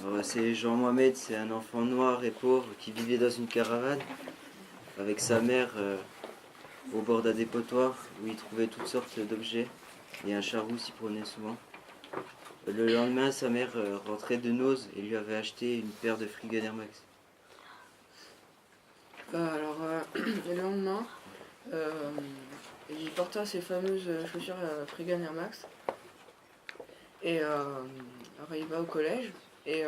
Alors, c'est Jean-Mohamed, c'est un enfant noir et pauvre qui vivait dans une caravane avec sa mère au bord d'un dépotoir où il trouvait toutes sortes d'objets et un charroux s'y promenait souvent. Le lendemain, sa mère rentrait de Noz et lui avait acheté une paire de Friggen Air Max. Le lendemain, il porta ses fameuses chaussures Friggen Air Max et alors il va au collège et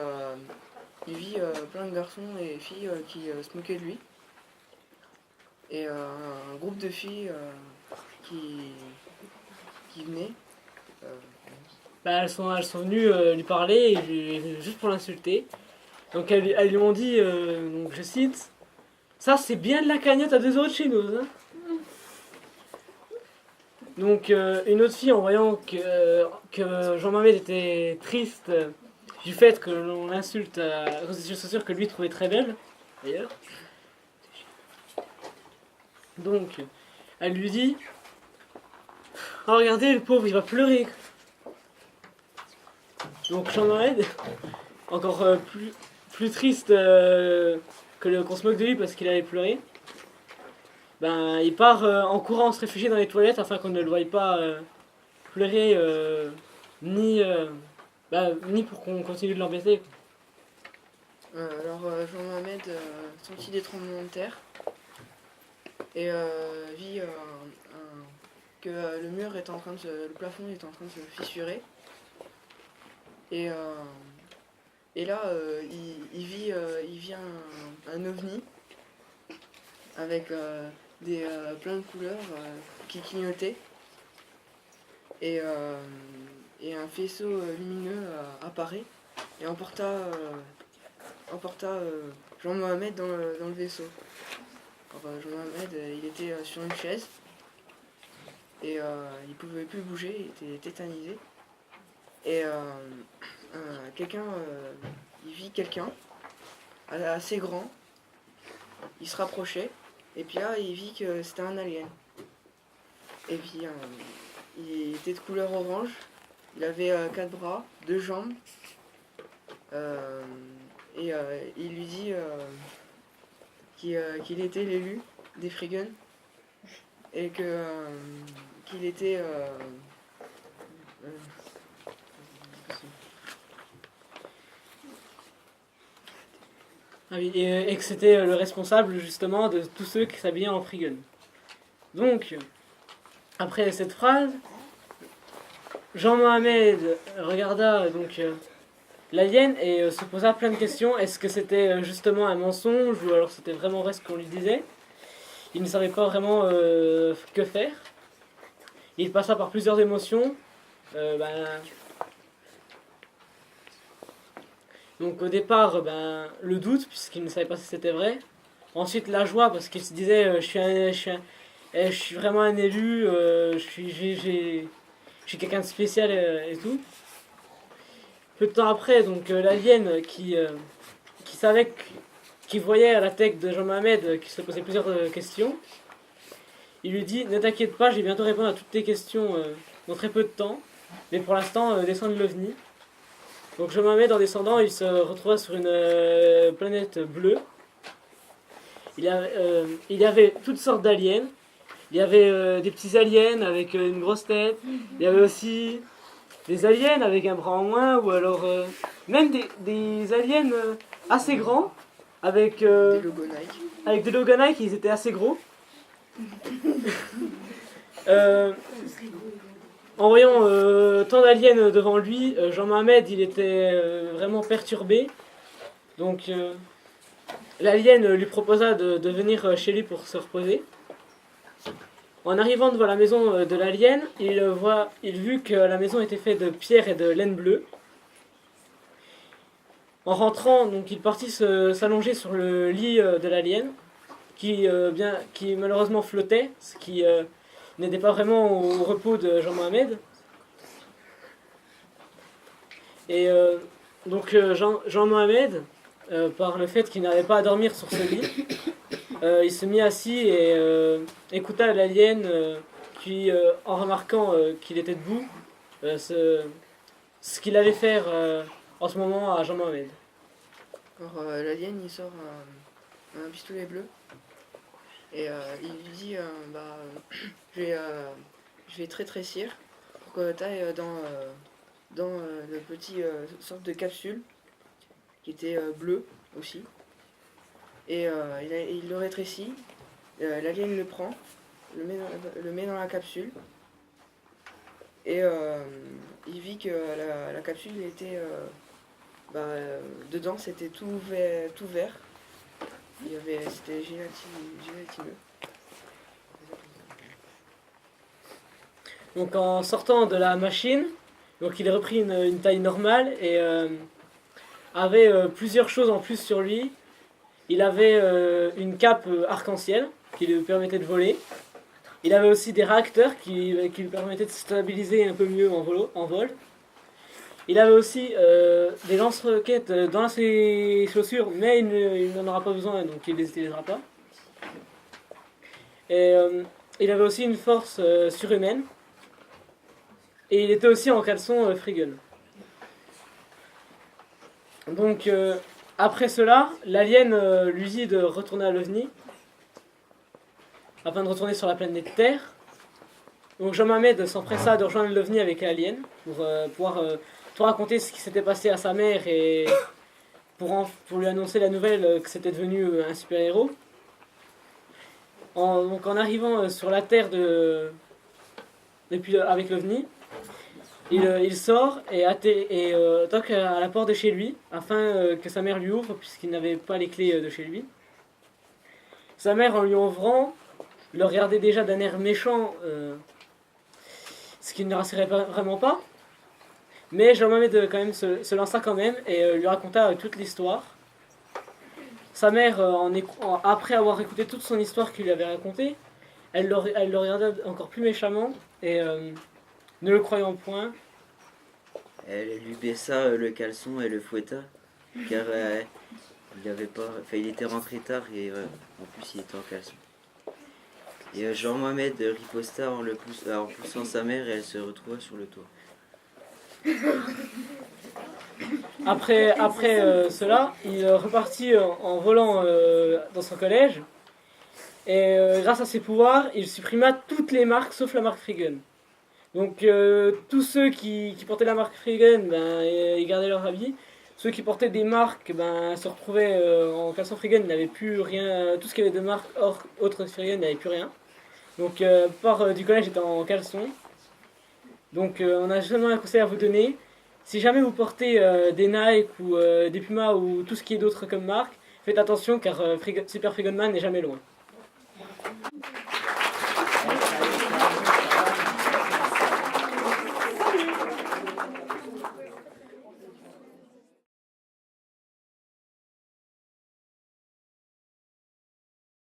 il vit plein de garçons et filles qui se moquaient de lui et un groupe de filles qui venaient. Elles sont venues lui parler juste pour l'insulter. Donc elles lui ont dit, donc je cite, ça c'est bien de la cagnotte à 2 euros de chez nous. Hein. Donc une autre fille, en voyant que Jean-Mohamed était triste du fait que l'on l'insulte à cause des chaussures que lui trouvait très belles, d'ailleurs. Donc elle lui dit, oh, regardez le pauvre, il va pleurer. Donc Jean-Mohamed, encore plus triste qu'on se moque de lui parce qu'il allait pleurer, il part en courant se réfugier dans les toilettes afin qu'on ne le voie pas pleurer, ni pour qu'on continue de l'embêter. Jean-Mohamed sentit des tremblements de terre et vit que le plafond est en train de se fissurer. Et là, il vit un ovni avec plein de couleurs qui clignotaient. Et un faisceau lumineux apparaît et emporta Jean-Mohamed dans le vaisseau. Alors, Jean-Mohamed, il était sur une chaise et il pouvait plus bouger, il était tétanisé. Et il vit quelqu'un assez grand, il se rapprochait, et puis là il vit que c'était un alien. Et puis il était de couleur orange, il avait 4 bras, 2 jambes, et il lui dit qu'il était l'élu des Friggen, et qu'il était... Et que c'était le responsable justement de tous ceux qui s'habillaient en Friggen. Donc, après cette phrase, Jean-Mohamed regarda donc l'alien et se posa plein de questions. Est-ce que c'était justement un mensonge ou alors c'était vraiment vrai ce qu'on lui disait? Il ne savait pas vraiment que faire. Il passa par plusieurs émotions. Donc au départ, le doute, puisqu'il ne savait pas si c'était vrai. Ensuite la joie, parce qu'il se disait je suis vraiment un élu, je suis quelqu'un de spécial et tout. Peu de temps après, donc l'alien qui savait, qui voyait à la tête de Jean-Mohamed qui se posait plusieurs questions, il lui dit, ne t'inquiète pas, je vais bientôt répondre à toutes tes questions dans très peu de temps, mais pour l'instant descends de l'OVNI. Donc Jean-Mohamed, en descendant, il se retrouva sur une planète bleue. Il y avait toutes sortes d'aliens. Il y avait des petits aliens avec une grosse tête. Il y avait aussi des aliens avec un bras en moins, ou alors même des aliens assez grands, avec des logos Nike. Avec des logos Nike, ils étaient assez gros. En voyant tant d'aliens devant lui, Jean-Mohamed, il était vraiment perturbé. Donc l'alien lui proposa de venir chez lui pour se reposer. En arrivant devant la maison de l'alien, il vit que la maison était faite de pierre et de laine bleue. En rentrant, donc, il partit s'allonger sur le lit de l'alien, qui malheureusement flottait, ce qui n'était pas vraiment au repos de Jean-Mohamed. Et donc Jean-Mohamed, par le fait qu'il n'avait pas à dormir sur ce lit, il se mit assis et écouta l'alien, puis en remarquant qu'il était debout, ce qu'il allait faire en ce moment à Jean-Mohamed. Alors l'alien il sort un pistolet bleu et il lui dit je vais te rétrécir pour que tu ailles dans le petit sorte de capsule qui était bleu aussi. Et il le rétrécit, l'alien le prend, le met dans la capsule et il vit que la capsule était dedans c'était tout vert. C'était gélatineux. Donc en sortant de la machine, donc il a repris une taille normale et avait plusieurs choses en plus sur lui. Il avait une cape arc-en-ciel qui lui permettait de voler. Il avait aussi des réacteurs qui lui permettaient de se stabiliser un peu mieux en vol. Il avait aussi des lance-roquettes dans ses chaussures, mais il n'en aura pas besoin, donc il ne les utilisera pas. Et il avait aussi une force surhumaine. Et il était aussi en caleçon Freegun. Donc après cela, l'alien lui dit de retourner à l'OVNI afin de retourner sur la planète Terre. Donc Jean-Mamed s'empressa de rejoindre l'OVNI avec l'alien pour pouvoir tout raconter ce qui s'était passé à sa mère et pour lui annoncer la nouvelle que c'était devenu un super-héros. Donc en arrivant sur la Terre avec l'OVNI, il sort et toque à la porte de chez lui afin que sa mère lui ouvre puisqu'il n'avait pas les clés de chez lui. Sa mère, en lui ouvrant, le regardait déjà d'un air méchant, ce qui ne le rassurait vraiment pas. Mais Jean-Mamed quand même se lança quand même et lui raconta toute l'histoire. Sa mère, après avoir écouté toute son histoire qu'il lui avait racontée, elle le regarda encore plus méchamment et ne le croyant point. Elle lui baissa le caleçon et le fouetta, car il était rentré tard et en plus il était en caleçon. Et Jean-Mohamed riposta en poussant sa mère et elle se retrouva sur le toit. Après cela, il repartit en volant dans son collège et grâce à ses pouvoirs, il supprima toutes les marques sauf la marque Freegun. Donc tous ceux qui portaient la marque Freegun, ils gardaient leur habit. Ceux qui portaient des marques se retrouvaient en caleçon Freegun, n'avaient plus rien. Tout ce qui avait de marque autre Freegun n'avait plus rien. Donc part du collège était en caleçon. Donc on a seulement un conseil à vous donner. Si jamais vous portez des Nike ou des Puma ou tout ce qui est d'autre comme marque, faites attention car Super Freegun Man n'est jamais loin.